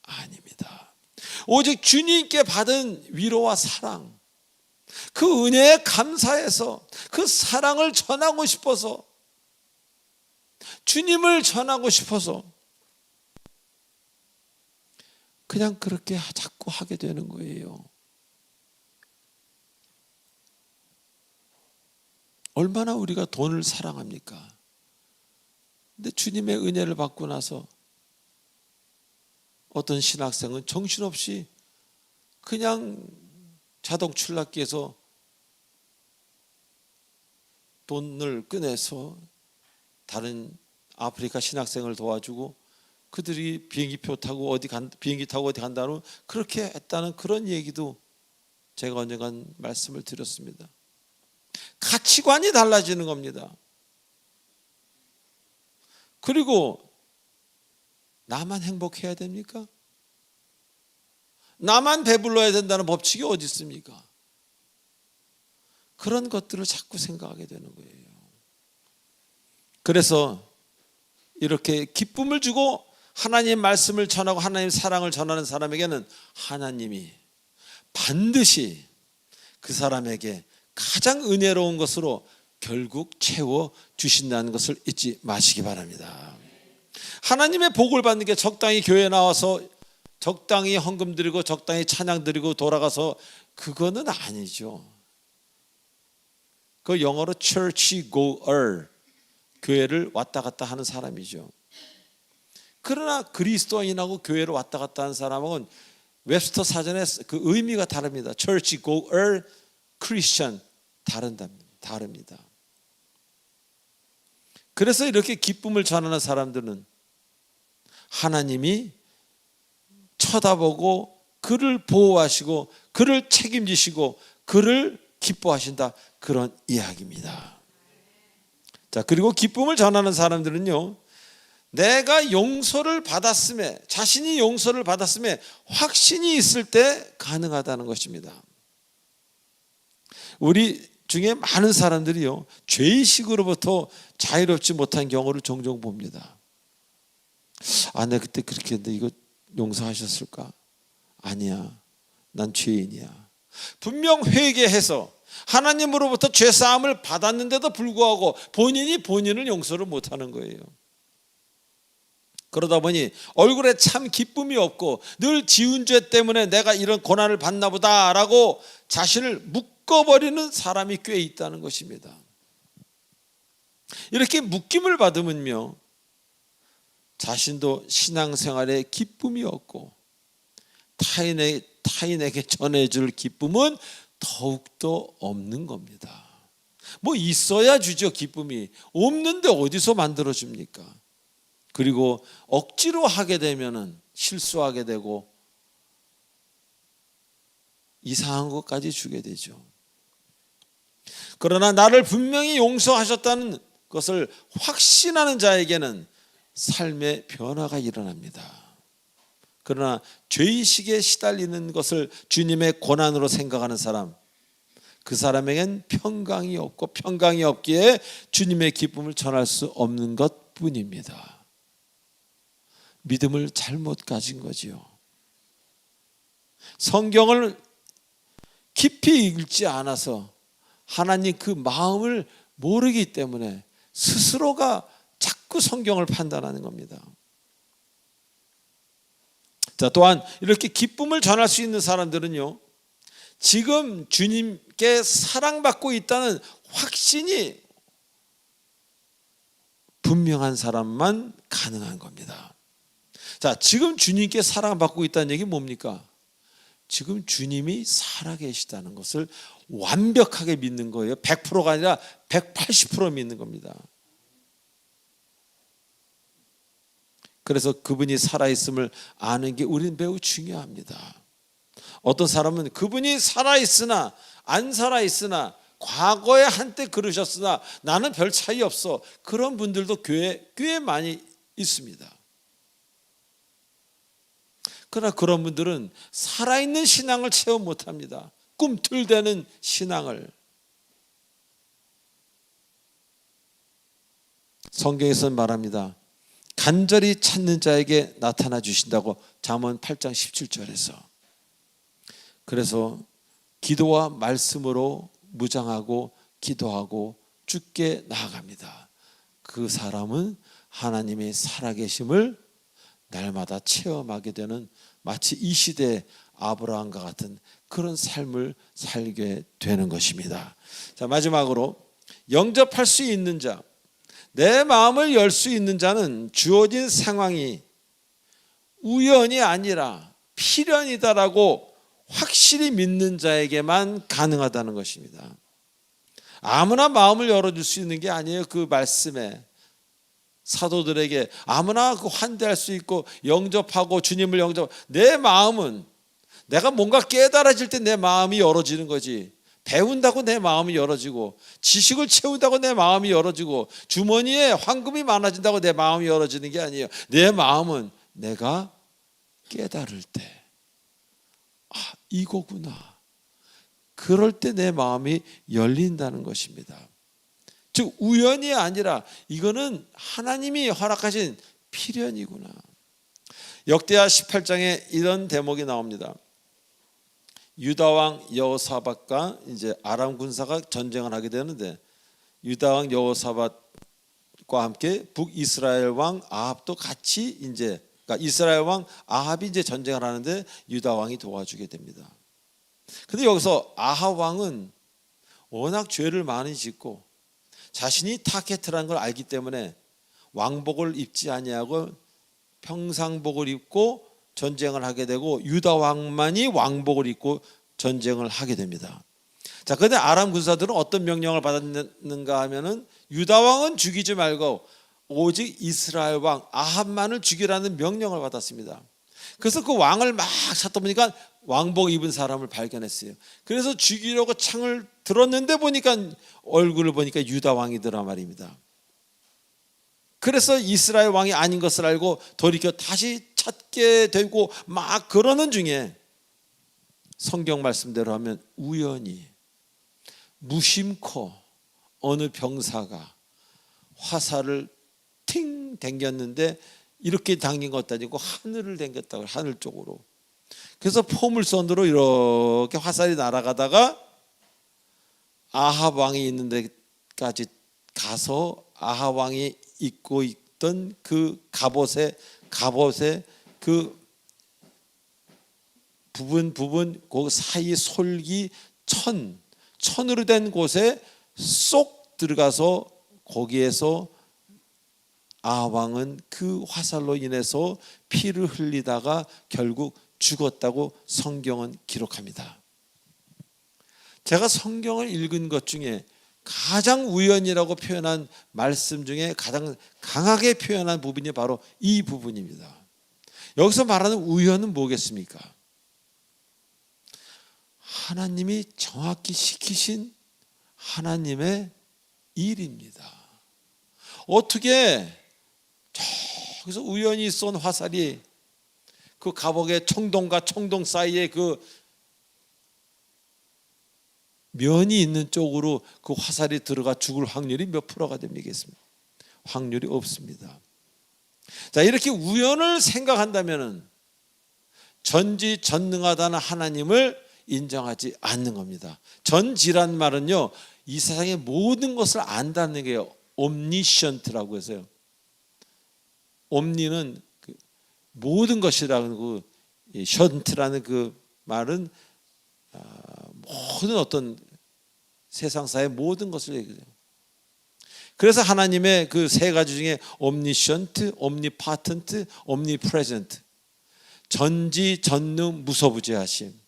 아닙니다. 오직 주님께 받은 위로와 사랑, 그 은혜에 감사해서 그 사랑을 전하고 싶어서, 주님을 전하고 싶어서 그냥 그렇게 자꾸 하게 되는 거예요. 얼마나 우리가 돈을 사랑합니까? 근데 주님의 은혜를 받고 나서 어떤 신학생은 정신없이 그냥 자동 출납기에서 돈을 꺼내서 다른 아프리카 신학생을 도와주고, 그들이 비행기 타고 어디 간다는 그렇게 했다는 그런 얘기도 제가 언젠간 말씀을 드렸습니다. 가치관이 달라지는 겁니다. 그리고 나만 행복해야 됩니까? 나만 배불러야 된다는 법칙이 어디 있습니까? 그런 것들을 자꾸 생각하게 되는 거예요. 그래서 이렇게 기쁨을 주고 하나님의 말씀을 전하고 하나님의 사랑을 전하는 사람에게는 하나님이 반드시 그 사람에게 가장 은혜로운 것으로 결국 채워 주신다는 것을 잊지 마시기 바랍니다. 하나님의 복을 받는 게 적당히 교회에 나와서 적당히 헌금 드리고 적당히 찬양 드리고 돌아가서 그거는 아니죠. 그 영어로 church goer, 교회를 왔다 갔다 하는 사람이죠. 그러나 그리스도인하고 교회를 왔다 갔다 하는 사람은 웹스터 사전에 그 의미가 다릅니다. church goer, Christian 다릅니다. 그래서 이렇게 기쁨을 전하는 사람들은 하나님이 쳐다보고 그를 보호하시고 그를 책임지시고 그를 기뻐하신다, 그런 이야기입니다. 자, 그리고 기쁨을 전하는 사람들은요, 내가 용서를 받았음에, 자신이 용서를 받았음에 확신이 있을 때 가능하다는 것입니다. 우리 중에 많은 사람들이요, 죄의식으로부터 자유롭지 못한 경우를 종종 봅니다. 아, 내가 그때 그렇게 했는데 이거 용서하셨을까? 아니야, 난 죄인이야. 분명 회개해서 하나님으로부터 죄사함을 받았는데도 불구하고 본인이 본인을 용서를 못하는 거예요. 그러다 보니 얼굴에 참 기쁨이 없고 늘 지은 죄 때문에 내가 이런 고난을 받나 보다라고 자신을 묶어버리는 사람이 꽤 있다는 것입니다. 이렇게 묶임을 받으면요, 자신도 신앙생활에 기쁨이 없고 타인에게 전해줄 기쁨은 더욱더 없는 겁니다. 뭐 있어야 주죠, 기쁨이. 없는데 어디서 만들어줍니까? 그리고 억지로 하게 되면은 실수하게 되고 이상한 것까지 주게 되죠. 그러나 나를 분명히 용서하셨다는 것을 확신하는 자에게는 삶의 변화가 일어납니다. 그러나 죄의식에 시달리는 것을 주님의 고난으로 생각하는 사람, 그 사람에겐 평강이 없고 평강이 없기에 주님의 기쁨을 전할 수 없는 것뿐입니다. 믿음을 잘못 가진 거지요. 성경을 깊이 읽지 않아서 하나님 그 마음을 모르기 때문에 스스로가 자꾸 성경을 판단하는 겁니다. 자, 또한 이렇게 기쁨을 전할 수 있는 사람들은요, 지금 주님께 사랑받고 있다는 확신이 분명한 사람만 가능한 겁니다. 자, 지금 주님께 사랑받고 있다는 얘기 뭡니까? 지금 주님이 살아계시다는 것을 완벽하게 믿는 거예요. 100%가 아니라 180% 믿는 겁니다. 그래서 그분이 살아있음을 아는 게 우리는 매우 중요합니다. 어떤 사람은 그분이 살아있으나 안 살아있으나 과거에 한때 그러셨으나 나는 별 차이 없어, 그런 분들도 교회에 꽤 많이 있습니다. 그러나 그런 분들은 살아있는 신앙을 체험 못합니다. 꿈틀대는 신앙을. 성경에서는 말합니다. 간절히 찾는 자에게 나타나 주신다고 잠언 8장 17절에서. 그래서 기도와 말씀으로 무장하고 기도하고 주께 나아갑니다. 그 사람은 하나님의 살아계심을 날마다 체험하게 되는, 마치 이 시대의 아브라함과 같은 그런 삶을 살게 되는 것입니다. 자, 마지막으로 영접할 수 있는 자, 내 마음을 열 수 있는 자는 주어진 상황이 우연이 아니라 필연이다라고 확실히 믿는 자에게만 가능하다는 것입니다. 아무나 마음을 열어줄 수 있는 게 아니에요. 그 말씀에 사도들에게 아무나 그 환대할 수 있고 영접하고 주님을 영접. 내 마음은 내가 뭔가 깨달아질 때 내 마음이 열어지는 거지. 배운다고 내 마음이 열어지고 지식을 채운다고 내 마음이 열어지고 주머니에 황금이 많아진다고 내 마음이 열어지는 게 아니에요. 내 마음은 내가 깨달을 때, 아, 이거구나. 그럴 때 내 마음이 열린다는 것입니다. 즉 우연이 아니라 이거는 하나님이 허락하신 필연이구나. 역대하 18장에 이런 대목이 나옵니다. 유다 왕 여호사밧과 이제 아람 군사가 전쟁을 하게 되는데, 유다 왕 여호사밧과 함께 북이스라엘 왕 아합도 같이 이제, 그러니까 이스라엘 왕 아합이 이제 전쟁을 하는데 유다 왕이 도와주게 됩니다. 근데 여기서 아합 왕은 워낙 죄를 많이 짓고 자신이 타겟이라는 걸 알기 때문에 왕복을 입지 아니하고 평상복을 입고 전쟁을 하게 되고, 유다 왕만이 왕복을 입고 전쟁을 하게 됩니다. 자, 그런데 아람 군사들은 어떤 명령을 받았는가 하면은 유다 왕은 죽이지 말고 오직 이스라엘 왕 아합만을 죽이라는 명령을 받았습니다. 그래서 그 왕을 막 찾다 보니까 왕복 입은 사람을 발견했어요. 그래서 죽이려고 창을 들었는데 보니까 얼굴을 보니까 유다 왕이더라 말입니다. 그래서 이스라엘 왕이 아닌 것을 알고 돌이켜 다시 찾게 되고 막 그러는 중에, 성경 말씀대로 하면 우연히 무심코 어느 병사가 화살을 팅 당겼는데, 이렇게 당긴 것도 아니고 하늘을 당겼다고, 하늘 쪽으로. 그래서 포물선으로 이렇게 화살이 날아가다가 아합 왕이 있는 데까지 가서 아합 왕이 입고 있던 그 갑옷의 그 부분 그 사이 솔기 천으로 된 곳에 쏙 들어가서 거기에서 아합 왕은 그 화살로 인해서 피를 흘리다가 결국 죽었다고 성경은 기록합니다. 제가 성경을 읽은 것 중에 가장 우연이라고 표현한 말씀 중에 가장 강하게 표현한 부분이 바로 이 부분입니다. 여기서 말하는 우연은 뭐겠습니까? 하나님이 정확히 시키신 하나님의 일입니다. 어떻게 저기서 우연히 쏜 화살이 그 갑옷의 청동과 청동 사이에 그 면이 있는 쪽으로 그 화살이 들어가 죽을 확률이 몇 프로가 됩니겠습니까? 확률이 없습니다. 자, 이렇게 우연을 생각한다면 전지전능하다는 하나님을 인정하지 않는 겁니다. 전지란 말은요, 이 세상의 모든 것을 안다는 게 omniscient라고 해서요. 옴니는 모든 것이라는 그 션트라는 그 말은 모든 어떤 세상사의 모든 것을 얘기해요. 그래서 하나님의 그 세 가지 중에 omniscient, omnipotent, omnipresent, 전지전능 무소부재하심.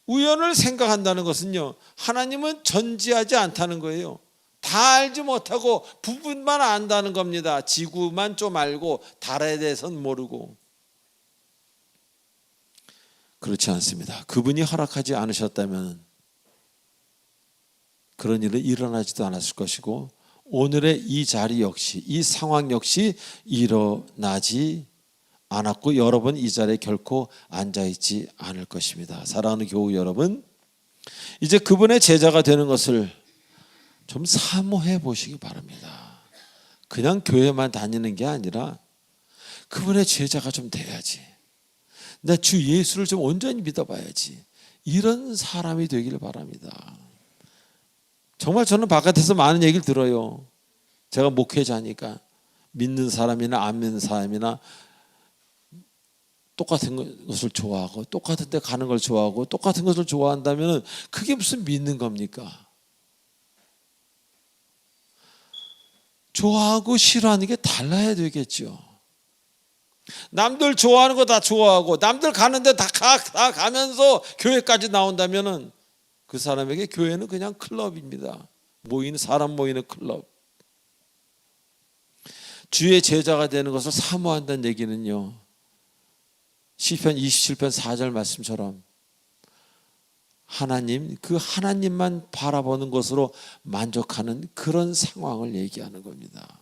우연을 생각한다는 것은요, 하나님은 전지하지 않다는 거예요. 다 알지 못하고 부분만 안다는 겁니다. 지구만 좀 알고 달에 대해서는 모르고. 그렇지 않습니다. 그분이 허락하지 않으셨다면 그런 일은 일어나지도 않았을 것이고, 오늘의 이 자리 역시, 이 상황 역시 일어나지 않았고, 여러분 이 자리에 결코 앉아있지 않을 것입니다. 사랑하는 교우 여러분, 이제 그분의 제자가 되는 것을 좀 사모해 보시기 바랍니다. 그냥 교회만 다니는 게 아니라 그분의 제자가 좀 돼야지, 나 주 예수를 좀 온전히 믿어봐야지, 이런 사람이 되기를 바랍니다. 정말 저는 바깥에서 많은 얘기를 들어요. 제가 목회자니까 믿는 사람이나 안 믿는 사람이나 똑같은 것을 좋아하고 똑같은 데 가는 걸 좋아하고 똑같은 것을 좋아한다면 그게 무슨 믿는 겁니까? 좋아하고 싫어하는 게 달라야 되겠죠. 남들 좋아하는 거 다 좋아하고 남들 가는데 다 가면서 교회까지 나온다면 그 사람에게 교회는 그냥 클럽입니다. 사람 모이는 클럽. 주의 제자가 되는 것을 사모한다는 얘기는요, 시편 27편 4절 말씀처럼 하나님, 그 하나님만 바라보는 것으로 만족하는 그런 상황을 얘기하는 겁니다.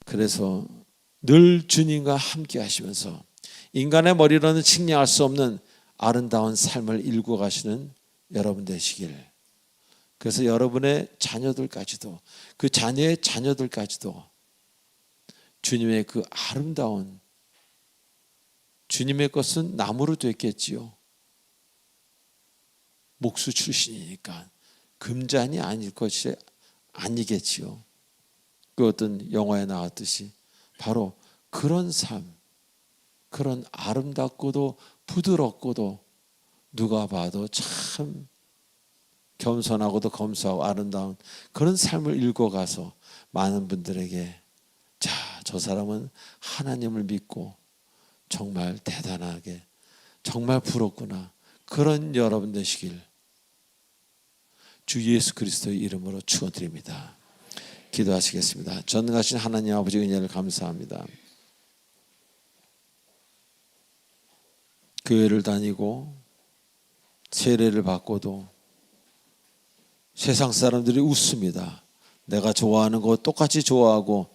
그래서 늘 주님과 함께 하시면서 인간의 머리로는 측량할 수 없는 아름다운 삶을 일구 가시는 여러분 되시길. 그래서 여러분의 자녀들까지도, 그 자녀의 자녀들까지도 주님의 그 아름다운, 주님의 것은 나무로 됐겠지요. 목수 출신이니까 금잔이 아닐 것이 아니겠지요. 그 어떤 영화에 나왔듯이 바로 그런 삶, 그런 아름답고도 부드럽고도 누가 봐도 참 겸손하고도 검소하고 아름다운 그런 삶을 읽어가서 많은 분들에게, 자, 저 사람은 하나님을 믿고 정말 대단하게, 정말 부럽구나, 그런 여러분 되시길 주 예수 그리스도의 이름으로 축원드립니다. 기도하시겠습니다. 전능하신 하나님 아버지 은혜를 감사합니다. 교회를 다니고 세례를 받고도 세상 사람들이 웃습니다. 내가 좋아하는 거 똑같이 좋아하고,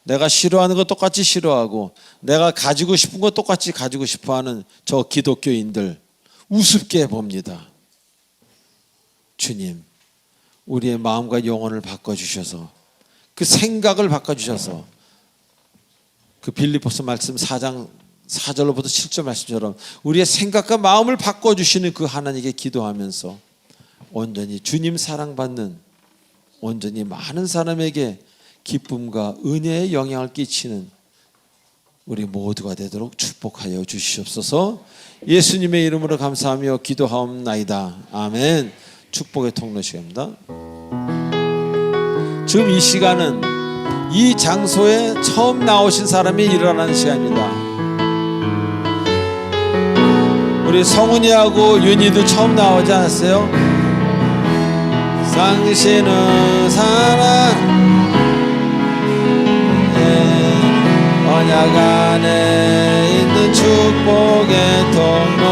내가 싫어하는 거 똑같이 싫어하고, 내가 가지고 싶은 거 똑같이 가지고 싶어하는 저 기독교인들 우습게 봅니다. 주님, 우리의 마음과 영혼을 바꿔주셔서, 그 생각을 바꿔주셔서, 그 빌립보서 말씀 4장 4절로부터 7절 말씀처럼 우리의 생각과 마음을 바꿔주시는 그 하나님께 기도하면서 온전히 주님 사랑받는, 온전히 많은 사람에게 기쁨과 은혜의 영향을 끼치는 우리 모두가 되도록 축복하여 주시옵소서. 예수님의 이름으로 감사하며 기도하옵나이다. 아멘. 축복의 통로 시간입니다. 지금 이 시간은 이 장소에 처음 나오신 사람이 일어나는 시간입니다. 우리 성훈이하고 윤희도 처음 나오지 않았어요? 당신은 사랑 언약 안에 있는 축복의 통로,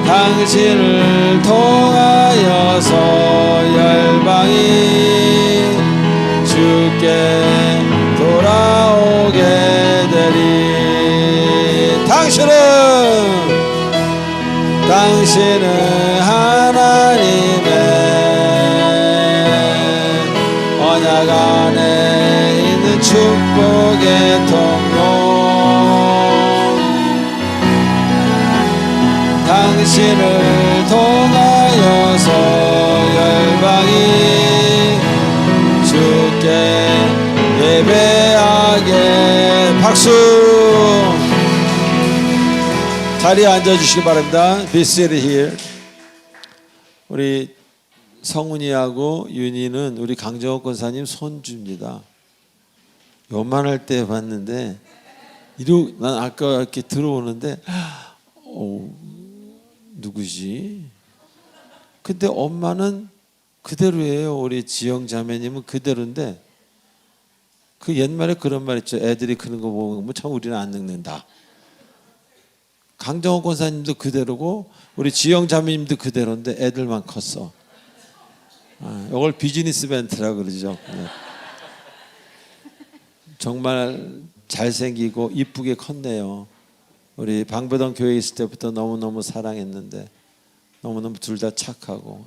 당신을 통하여서 열방이 주께 돌아오게 되리. 당신은 하나님의 언약 안에 있는 축복의 통로, 당신을 통하여서 열방이 주께 예배하게. 박수. 자리에 앉아주시기 바랍니다. Be seated here. 우리 성훈이하고 윤희는 우리 강정호 권사님 손주입니다. 요만할 때 봤는데, 난 아까 이렇게 들어오는데 누구지? 근데 엄마는 그대로예요. 우리 지영 자매님은 그대로인데, 그 옛말에 그런 말 있죠. 애들이 크는 거 보면 참 우리는 안 늙는다. 강정호 권사님도 그대로고 우리 지영 자매님도 그대로인데 애들만 컸어. 이걸 비즈니스 멘트라고 그러죠. 정말 잘생기고 이쁘게 컸네요. 우리 방배동 교회에 있을 때부터 너무너무 사랑했는데 너무너무 둘 다 착하고.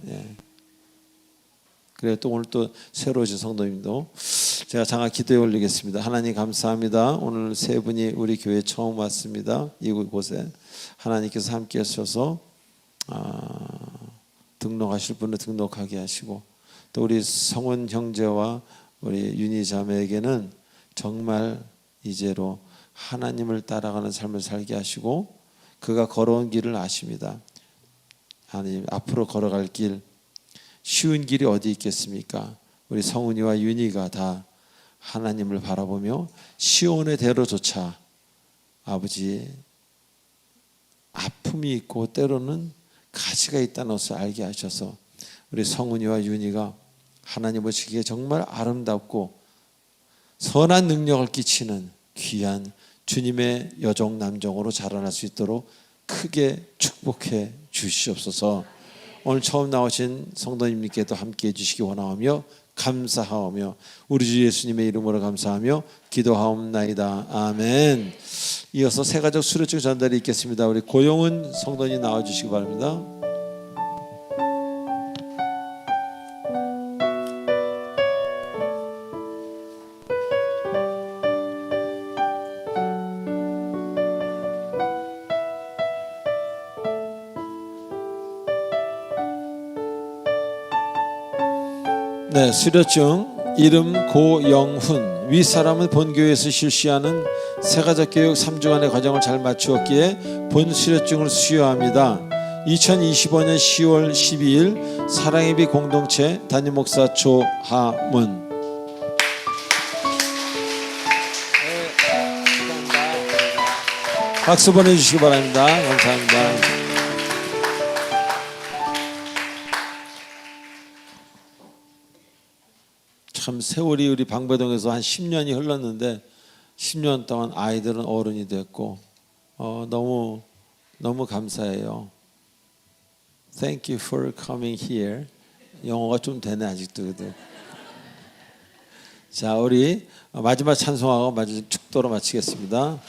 그래 또 오늘 또 새로 오신 성도님도 제가 장학 기도에 올리겠습니다. 하나님 감사합니다. 오늘 세 분이 우리 교회에 처음 왔습니다. 이곳에 하나님께서 함께 하셔서 등록하실 분을 등록하게 하시고, 또 우리 성훈 형제와 우리 윤희 자매에게는 정말 이제로 하나님을 따라가는 삶을 살게 하시고, 그가 걸어온 길을 아십니다. 하나님 앞으로 걸어갈 길, 쉬운 길이 어디 있겠습니까? 우리 성훈이와 윤희가 다 하나님을 바라보며 시온의 대로조차 아버지 아픔이 있고 때로는 가시가 있다는 것을 알게 하셔서 우리 성훈이와 윤희가 하나님 보시기에 정말 아름답고 선한 능력을 끼치는 귀한 주님의 여종 남종으로 자라날 수 있도록 크게 축복해 주시옵소서. 오늘 처음 나오신 성도님께도 함께 해주시기 원하며 감사하오며 우리 주 예수님의 이름으로 감사하며 기도하옵나이다. 아멘. 이어서 세가족 수료증 전달이 있겠습니다. 우리 고용은 성도님 나와주시기 바랍니다. 네, 수료증 이름 고영훈. 윗사람은 본교회에서 실시하는 세가족교육 3주간의 과정을 잘 마추었기에 본 수료증을 수여합니다. 2025년 10월 12일 사랑의 빛 공동체 담임목사 조하문. 박수 보내주시기 바랍니다. 감사합니다. 참 세월이 우리 방배동에서 한 10년이 흘렀는데 10년 동안 아이들은 어른이 됐고 너무 감사해요. Thank you for coming here. 영어가 좀 되네 아직도. 자, 우리 마지막 찬송하고 마지막 축도로 마치겠습니다.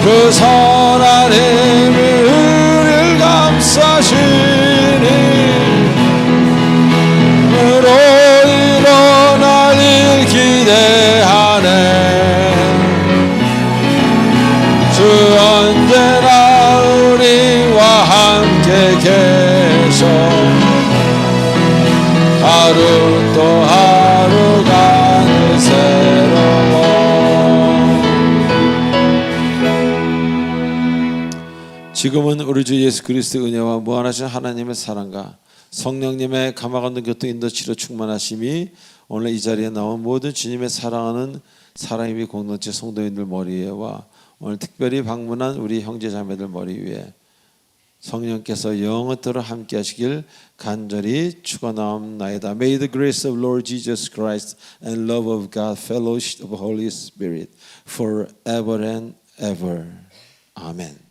그 선한 힘이 우리를 감싸시니 으로 일어날 일 기대하네. 주 언제나 우리와 함께 계셔 하루 또 하루가 늘 새로워. 지금은 우리 주 예수 그리스도의 은혜와 무한하신 하나님의 사랑과 성령님의 감화가 없는 교통 인도치료 충만하심이 오늘 이 자리에 나온 모든 주님의 사랑하는 사랑의 빛 공동체 성도인들 머리 위에와 오늘 특별히 방문한 우리 형제 자매들 머리 위에 성령께서 영원토록 함께 하시길 간절히 축원하옵나이다. May the grace of Lord Jesus Christ and love of God, fellowship of Holy Spirit forever and ever. 아멘.